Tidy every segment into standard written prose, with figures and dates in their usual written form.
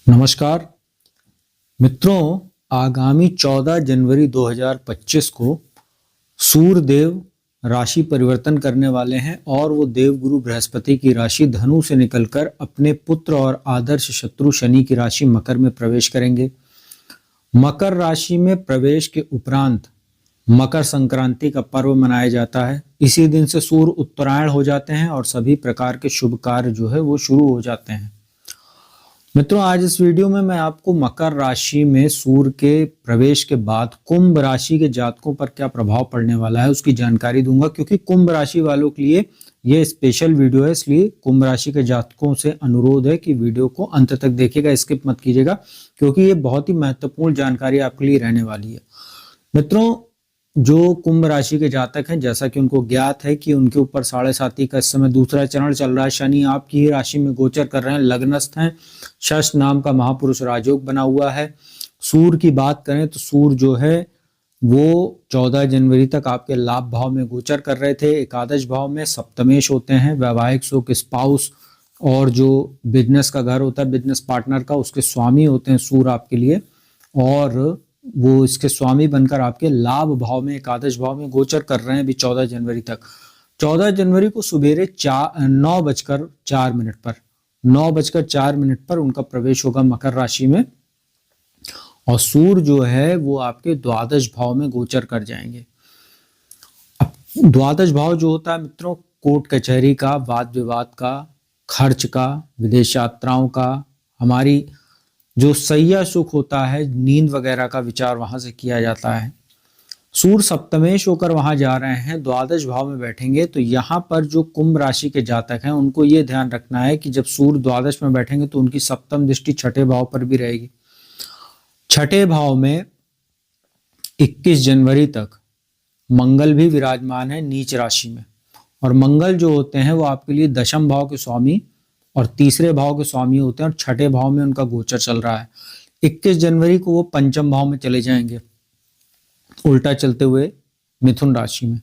नमस्कार मित्रों, आगामी 14 जनवरी 2025 को सूर्य देव राशि परिवर्तन करने वाले हैं और वो देवगुरु बृहस्पति की राशि धनु से निकलकर अपने पुत्र और आदर्श शत्रु शनि की राशि मकर में प्रवेश करेंगे। मकर राशि में प्रवेश के उपरांत मकर संक्रांति का पर्व मनाया जाता है। इसी दिन से सूर्य उत्तरायण हो जाते हैं और सभी प्रकार के शुभ कार्य जो है वो शुरू हो जाते हैं। मित्रों, आज इस वीडियो में मैं आपको मकर राशि में सूर्य के प्रवेश के बाद कुंभ राशि के जातकों पर क्या प्रभाव पड़ने वाला है उसकी जानकारी दूंगा, क्योंकि कुंभ राशि वालों के लिए ये स्पेशल वीडियो है। इसलिए कुंभ राशि के जातकों से अनुरोध है कि वीडियो को अंत तक देखिएगा, स्किप मत कीजिएगा, क्योंकि ये बहुत ही महत्वपूर्ण जानकारी आपके लिए रहने वाली है। मित्रों, जो कुंभ राशि के जातक हैं, जैसा कि उनको ज्ञात है कि उनके ऊपर 7.5 का इस समय दूसरा चरण चल रहा है। शनि आपकी ही राशि में गोचर कर रहे हैं, लग्नस्थ हैं, शश नाम का महापुरुष राजयोग बना हुआ है। सूर्य की बात करें तो सूर्य जो है वो 14 जनवरी तक आपके लाभ भाव में गोचर कर रहे थे। एकादश भाव में सप्तमेश होते हैं, वैवाहिक सुख, स्पाउस और जो बिजनेस का घर होता है, बिजनेस पार्टनर का, उसके स्वामी होते हैं सूर्य आपके लिए, और वो इसके स्वामी बनकर आपके लाभ भाव में, एकादश भाव में गोचर कर रहे हैं अभी 14 जनवरी तक। 14 जनवरी को सुबेरे 9:04 पर उनका प्रवेश होगा मकर राशि में, और सूर्य जो है वो आपके द्वादश भाव में गोचर कर जाएंगे। अब द्वादश भाव जो होता है मित्रों, कोर्ट कचहरी का, वाद विवाद का, खर्च का, विदेश यात्राओं का, हमारी जो सैया सुख होता है, नींद वगैरह का विचार वहां से किया जाता है। सूर्य सप्तमेश होकर वहां जा रहे हैं, द्वादश भाव में बैठेंगे। तो यहाँ पर जो कुंभ राशि के जातक हैं उनको ये ध्यान रखना है कि जब सूर्य द्वादश में बैठेंगे तो उनकी सप्तम दृष्टि छठे भाव पर भी रहेगी। छठे भाव में 21 जनवरी तक मंगल भी विराजमान है नीच राशि में, और मंगल जो होते हैं वो आपके लिए दशम भाव के स्वामी और तीसरे भाव के स्वामी होते हैं, और छठे भाव में उनका गोचर चल रहा है। 21 जनवरी को वो पंचम भाव में चले जाएंगे, उल्टा चलते हुए मिथुन राशि में।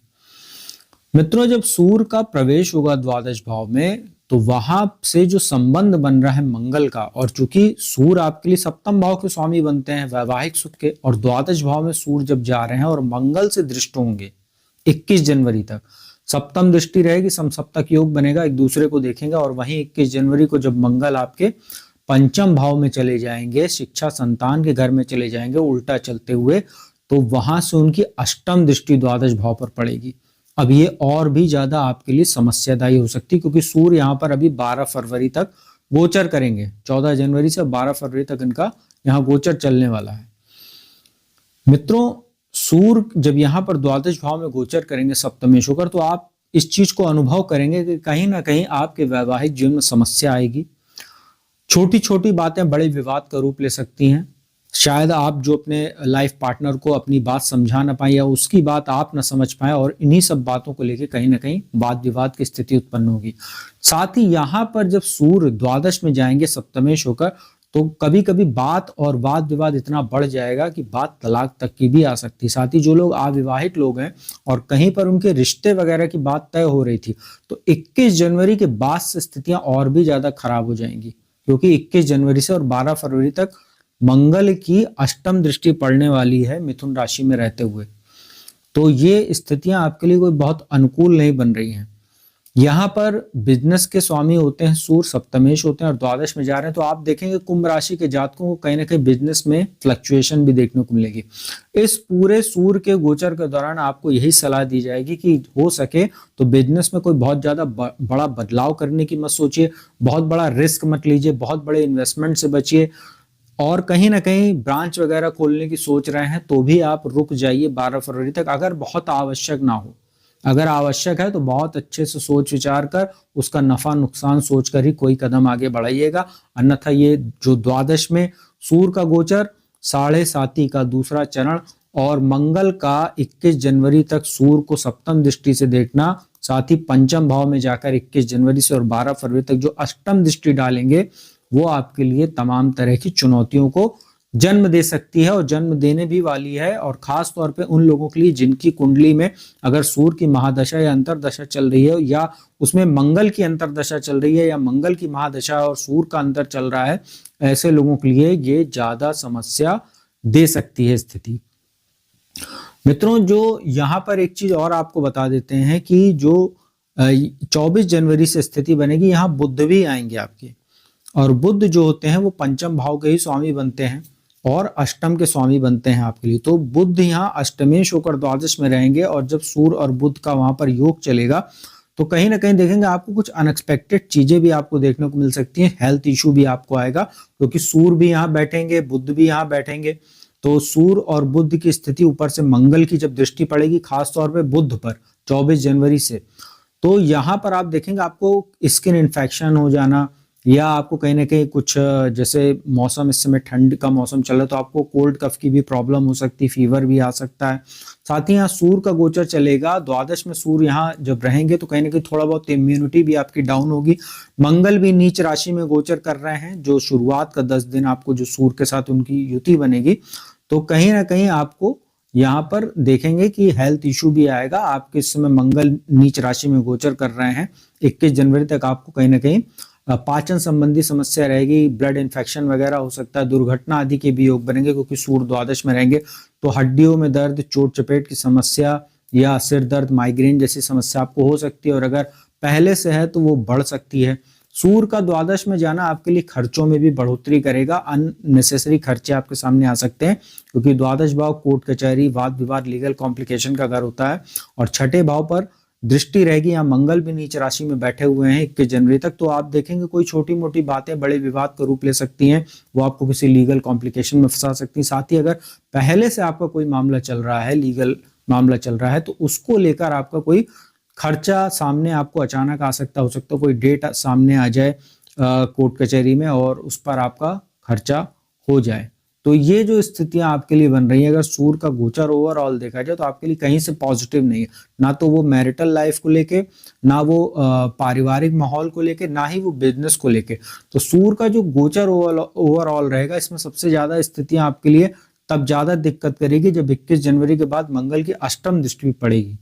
मित्रों, जब सूर्य का प्रवेश होगा द्वादश भाव में तो वहां से जो संबंध बन रहा है मंगल का, और चूंकि सूर्य आपके लिए सप्तम भाव के स्वामी बनते हैं, वैवाहिक सुख के, और द्वादश भाव में सूर्य जब जा रहे हैं और मंगल से दृष्ट होंगे 21 जनवरी तक, सप्तम दृष्टि रहेगी, समसप्तक योग बनेगा, एक दूसरे को देखेंगे। और वहीं 21 जनवरी को जब मंगल आपके पंचम भाव में चले जाएंगे, शिक्षा संतान के घर में चले जाएंगे उल्टा चलते हुए, तो वहां से उनकी अष्टम दृष्टि द्वादश भाव पर पड़ेगी। अब ये और भी ज्यादा आपके लिए समस्यादायी हो सकती है, क्योंकि सूर्य यहाँ पर अभी 12 फरवरी तक गोचर करेंगे। 14 जनवरी से 12 फरवरी तक इनका यहाँ गोचर चलने वाला है। मित्रों, सूर्य जब यहाँ पर द्वादश भाव में गोचर करेंगे सप्तमेश होकर, तो आप इस चीज को अनुभव करेंगे कि कहीं ना कहीं आपके वैवाहिक जीवन में समस्या आएगी। छोटी छोटी बातें बड़े विवाद का रूप ले सकती हैं। शायद आप जो अपने लाइफ पार्टनर को अपनी बात समझा ना पाए, या उसकी बात आप ना समझ पाए, और इन्हीं सब बातों को लेकर कहीं ना कहीं वाद विवाद की स्थिति उत्पन्न होगी। साथ ही यहाँ पर जब सूर्य द्वादश में जाएंगे सप्तमेश होकर, तो कभी कभी बात और वाद विवाद इतना बढ़ जाएगा कि बात तलाक तक की भी आ सकती है। साथ ही जो लोग अविवाहित लोग हैं और कहीं पर उनके रिश्ते वगैरह की बात तय हो रही थी, तो 21 जनवरी के बाद से स्थितियां और भी ज्यादा खराब हो जाएंगी, क्योंकि 21 जनवरी से और 12 फरवरी तक मंगल की अष्टम दृष्टि पड़ने वाली है मिथुन राशि में रहते हुए। तो ये स्थितियां आपके लिए कोई बहुत अनुकूल नहीं बन रही हैं। यहाँ पर बिजनेस के स्वामी होते हैं सूर्य, सप्तमेश होते हैं और द्वादश में जा रहे हैं, तो आप देखेंगे कुंभ राशि के जातकों को कहीं ना कहीं बिजनेस में फ्लक्चुएशन भी देखने को मिलेगी। इस पूरे सूर्य के गोचर के दौरान आपको यही सलाह दी जाएगी कि हो सके तो बिजनेस में कोई बहुत ज्यादा बड़ा बदलाव करने की मत सोचिए, बहुत बड़ा रिस्क मत लीजिए, बहुत बड़े इन्वेस्टमेंट से बचिए, और कहीं ना कहीं ब्रांच वगैरह खोलने की सोच रहे हैं तो भी आप रुक जाइए 12 फरवरी तक, अगर बहुत आवश्यक ना हो। अगर आवश्यक है तो बहुत अच्छे से सोच विचार कर उसका नफा नुकसान सोचकर ही कोई कदम आगे बढ़ाइएगा, अन्यथा ये जो द्वादश में सूर्य का गोचर, 7.5 का दूसरा चरण, और मंगल का 21 जनवरी तक सूर्य को सप्तम दृष्टि से देखना, साथ ही पंचम भाव में जाकर 21 जनवरी से और 12 फरवरी तक जो अष्टम दृष्टि डालेंगे, वो आपके लिए तमाम तरह की चुनौतियों को जन्म दे सकती है और जन्म देने भी वाली है। और खास तौर पे उन लोगों के लिए जिनकी कुंडली में अगर सूर्य की महादशा या अंतरदशा चल रही है, या उसमें मंगल की अंतरदशा चल रही है, या मंगल की महादशा और सूर्य का अंतर चल रहा है, ऐसे लोगों के लिए ये ज्यादा समस्या दे सकती है स्थिति। मित्रों, जो यहाँ पर एक चीज और आपको बता देते हैं कि जो 24 जनवरी से स्थिति बनेगी, यहाँ बुध भी आएंगे आपके, और बुध जो होते हैं वो पंचम भाव के ही स्वामी बनते हैं और अष्टम के स्वामी बनते हैं आपके लिए। तो बुध यहाँ अष्टमेश होकर द्वादश में रहेंगे, और जब सूर्य और बुध का वहां पर योग चलेगा तो कहीं ना कहीं देखेंगे आपको कुछ अनएक्सपेक्टेड चीजें भी आपको देखने को मिल सकती हैं। हेल्थ इशू भी आपको आएगा, क्योंकि सूर्य भी यहाँ बैठेंगे, बुध भी यहाँ बैठेंगे। तो सूर्य और बुध की स्थिति, ऊपर से मंगल की जब दृष्टि पड़ेगी खासतौर पे बुध पर 24 जनवरी से, तो यहाँ पर आप देखेंगे आपको स्किन इन्फेक्शन हो जाना, या आपको कहीं ना कहीं कुछ, जैसे मौसम इस समय ठंड का मौसम चल रहा है तो आपको कोल्ड कफ की भी प्रॉब्लम हो सकती है, फीवर भी आ सकता है। साथ ही यहाँ सूर्य का गोचर चलेगा, द्वादश में सूर्य यहाँ जब रहेंगे तो कहीं ना कहीं थोड़ा बहुत इम्यूनिटी भी आपकी डाउन होगी। मंगल भी नीच राशि में गोचर कर रहे हैं, जो शुरुआत का 10 दिन आपको जो सूर्य के साथ उनकी युति बनेगी, तो कहीं ना कहीं आपको यहाँ पर देखेंगे कि हेल्थ इशू भी आएगा। आपके इस समय मंगल नीच राशि में गोचर कर रहे हैं, 21 जनवरी तक आपको कहीं ना कहीं पाचन संबंधी समस्या रहेगी, ब्लड इन्फेक्शन वगैरह हो सकता है, दुर्घटना आदि के भी योग बनेंगे, क्योंकि सूर्य द्वादश में रहेंगे। तो हड्डियों में दर्द, चोट चपेट की समस्या या सिर दर्द, माइग्रेन जैसी समस्या आपको हो सकती है, और अगर पहले से है तो वो बढ़ सकती है। सूर्य का द्वादश में जाना आपके लिए खर्चों में भी बढ़ोतरी करेगा, अननेसेसरी खर्चे आपके सामने आ सकते हैं, क्योंकि द्वादश भाव कोर्ट कचहरी, वाद विवाद, लीगल कॉम्प्लिकेशन का घर होता है। और छठे भाव पर दृष्टि रहेगी, यहाँ मंगल भी नीच राशि में बैठे हुए हैं 21 जनवरी तक। तो आप देखेंगे कोई छोटी मोटी बातें बड़े विवाद का रूप ले सकती हैं, वो आपको किसी लीगल कॉम्प्लिकेशन में फंसा सकती हैं। साथ ही अगर पहले से आपका कोई मामला चल रहा है, लीगल मामला चल रहा है, तो उसको लेकर आपका कोई खर्चा सामने आपको अचानक आ सकता, हो सकता है कोई डेट सामने आ जाए कोर्ट कचहरी में और उस पर आपका खर्चा हो जाए। तो ये जो स्थितियां आपके लिए बन रही है, अगर सूर्य का गोचर ओवरऑल देखा जाए तो आपके लिए कहीं से पॉजिटिव नहीं है, ना तो वो मैरिटल लाइफ को लेके, ना वो पारिवारिक माहौल को लेके, ना ही वो बिजनेस को लेके। तो सूर्य का जो गोचर ओवरऑल रहेगा, इसमें सबसे ज्यादा स्थितियां आपके लिए तब ज्यादा दिक्कत करेगी जब 21 जनवरी के बाद मंगल की अष्टम दृष्टि पड़ेगी।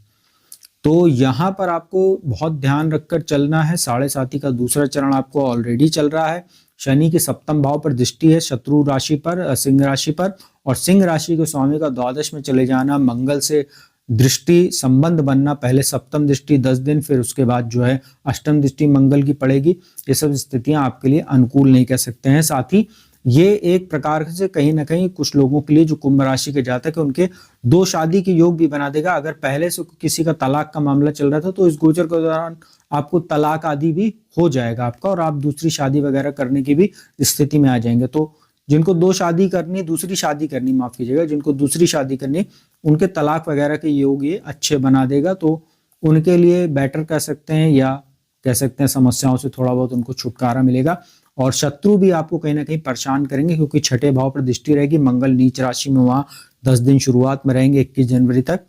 तो यहाँ पर आपको बहुत ध्यान रखकर चलना है। साढ़े साथी का दूसरा चरण आपको ऑलरेडी चल रहा है, शनि के सप्तम भाव पर दृष्टि है, शत्रु राशि पर, सिंह राशि पर, और सिंह राशि के स्वामी का द्वादश में चले जाना, मंगल से दृष्टि संबंध बनना, पहले सप्तम दृष्टि 10 दिन, फिर उसके बाद जो है अष्टम दृष्टि मंगल की पड़ेगी। ये सब स्थितियां आपके लिए अनुकूल नहीं कह सकते हैं। साथ ही ये एक प्रकार से कहीं ना कहीं कुछ लोगों के लिए जो कुंभ राशि के जातक है, उनके 2 शादी के योग भी बना देगा। अगर पहले से किसी का तलाक का मामला चल रहा था तो इस गोचर के दौरान आपको तलाक आदि भी हो जाएगा आपका, और आप दूसरी शादी वगैरह करने की भी स्थिति में आ जाएंगे। तो जिनको 2 शादी करनी, दूसरी शादी करनी, माफ कीजिएगा, जिनको दूसरी शादी करनी, उनके तलाक वगैरह के योग ये अच्छे बना देगा। तो उनके लिए बेटर कह सकते हैं, या कह सकते हैं समस्याओं से थोड़ा बहुत उनको छुटकारा मिलेगा। और शत्रु भी आपको कहीं ना कहीं परेशान करेंगे, क्योंकि छठे भाव पर दृष्टि रहेगी, मंगल नीच राशि में वहां 10 दिन शुरुआत में रहेंगे 21 जनवरी तक।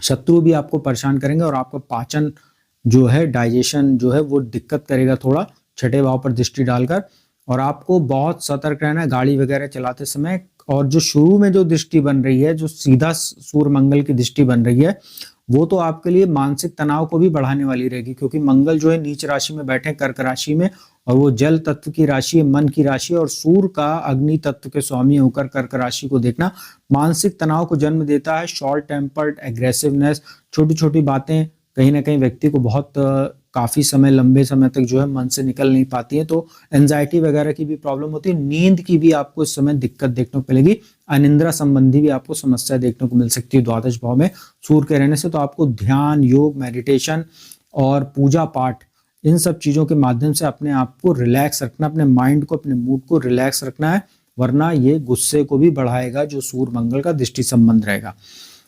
शत्रु भी आपको परेशान करेंगे और आपका पाचन जो है, डाइजेशन जो है, वो दिक्कत करेगा थोड़ा, छठे भाव पर दृष्टि डालकर। और आपको बहुत सतर्क रहना है गाड़ी वगैरह चलाते समय। और जो शुरू में जो दृष्टि बन रही है, जो सीधा सूर्य मंगल की दृष्टि बन रही है, वो तो आपके लिए मानसिक तनाव को भी बढ़ाने वाली रहेगी, क्योंकि मंगल जो है नीच राशि में बैठे कर्क राशि में, और वो जल तत्व की राशि है, मन की राशि, और सूर्य का अग्नि तत्व के स्वामी होकर कर्क राशि को देखना मानसिक तनाव को जन्म देता है। शॉर्ट टेम्पर्ड, एग्रेसिवनेस, छोटी छोटी बातें कहीं ना कहीं व्यक्ति को बहुत काफी समय, लंबे समय तक जो है मन से निकल नहीं पाती है। तो एंजाइटी वगैरह की भी प्रॉब्लम होती है। नींद की भी आपको इस समय दिक्कत देखने को मिलेगी, अनिद्रा संबंधी भी आपको समस्या देखने को मिल सकती है द्वादश भाव में सूर्य के रहने से। तो आपको ध्यान, योग, मेडिटेशन और पूजा पाठ, इन सब चीजों के माध्यम से अपने आप को रिलैक्स रखना, अपने माइंड को, अपने मूड को रिलैक्स रखना है, वरना ये गुस्से को भी बढ़ाएगा जो सूर्य मंगल का दृष्टि संबंध रहेगा।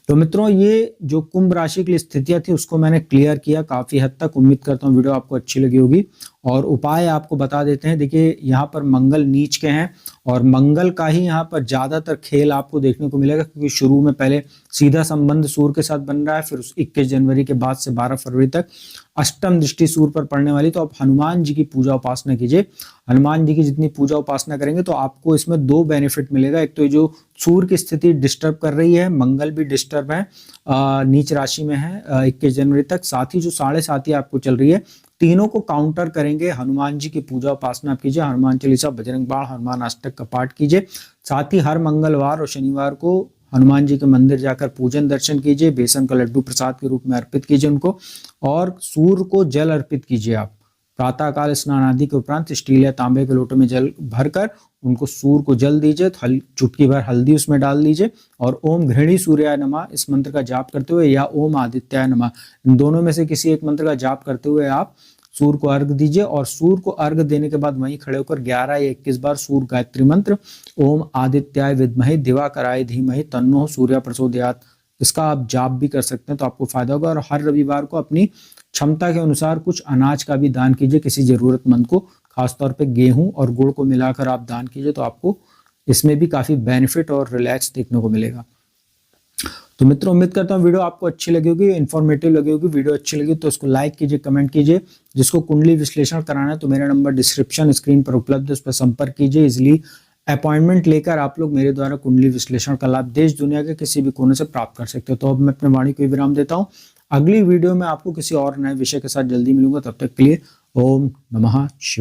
तो मित्रों, ये जो कुंभ राशि की स्थितियां थी उसको मैंने क्लियर किया काफी हद तक। उम्मीद करता हूँ वीडियो आपको अच्छी लगी होगी। और उपाय आपको बता देते हैं। देखिए, यहाँ पर मंगल नीच के हैं और मंगल का ही यहाँ पर ज्यादातर खेल आपको देखने को मिलेगा, क्योंकि शुरू में पहले सीधा संबंध सूर्य के साथ बन रहा है, फिर 21 जनवरी के बाद से 12 फरवरी तक अष्टम दृष्टि सूर्य पर पड़ने वाली। तो आप हनुमान जी की पूजा उपासना कीजिए। हनुमान जी की जितनी पूजा उपासना करेंगे तो आपको इसमें 2 बेनिफिट मिलेगा। एक तो जो सूर्य की स्थिति डिस्टर्ब कर रही है, मंगल भी डिस्टर्ब है, नीच राशि में है 21 जनवरी तक। साथ ही जो 7.5 आपको चल रही है, तीनों को काउंटर करेंगे। हनुमान जी की पूजा उपासना आप कीजिए, हनुमान चालीसा, बजरंग बाण, हनुमान अष्टक का पाठ कीजिए। साथ ही हर मंगलवार और शनिवार को हनुमान जी के मंदिर जाकर पूजन दर्शन कीजिए, बेसन का लड्डू प्रसाद के रूप में अर्पित कीजिए उनको, और सूर्य को जल अर्पित कीजिए। आप प्रातःकाल स्नान आदि के उपरांत स्टील या तांबे के लोटे में जल भरकर उनको सूर्य को जल दीजिए, चुटकी भर हल्दी उसमें डाल दीजिए, और ओम घृणी सूर्याय नमः इस मंत्र का जाप करते हुए या ओम आदित्याय नमः, इन दोनों में से किसी एक मंत्र का जाप करते हुए आप सूर्य को अर्घ दीजिए। और सूर्य को अर्घ देने के बाद वहीं खड़े होकर 11 या 21 बार सूर्य गायत्री मंत्र ओम आदित्याय विद्महे दिवाकराय धीमहि तन्नो सूर्य प्रचोदयात्, इसका आप जाप भी कर सकते हैं, तो आपको फायदा होगा। और हर रविवार को अपनी क्षमता के अनुसार कुछ अनाज का भी दान कीजिए किसी जरूरतमंद को, खासतौर पे गेहूं और गुड़ को मिलाकर आप दान कीजिए, तो आपको इसमें भी काफी बेनिफिट और रिलैक्स देखने को मिलेगा। तो मित्रों, उम्मीद करता हूँ वीडियो आपको अच्छी लगी होगी, इन्फॉर्मेटिव लगी होगी। वीडियो अच्छी लगी तो इसको लाइक कीजिए, कमेंट कीजिए। जिसको कुंडली विश्लेषण कराना है तो मेरा नंबर डिस्क्रिप्शन स्क्रीन पर उपलब्ध है, उस पर संपर्क कीजिए। इजिली अपॉइंटमेंट लेकर आप लोग मेरे द्वारा कुंडली विश्लेषण का लाभ देश दुनिया के किसी भी कोने से प्राप्त कर सकते हो। तो अब मैं अपने वाणी को विराम देता हूँ। अगली वीडियो में आपको किसी और नए विषय के साथ जल्दी मिलूंगा। तब तक के लिए ओम नमः शिवाय।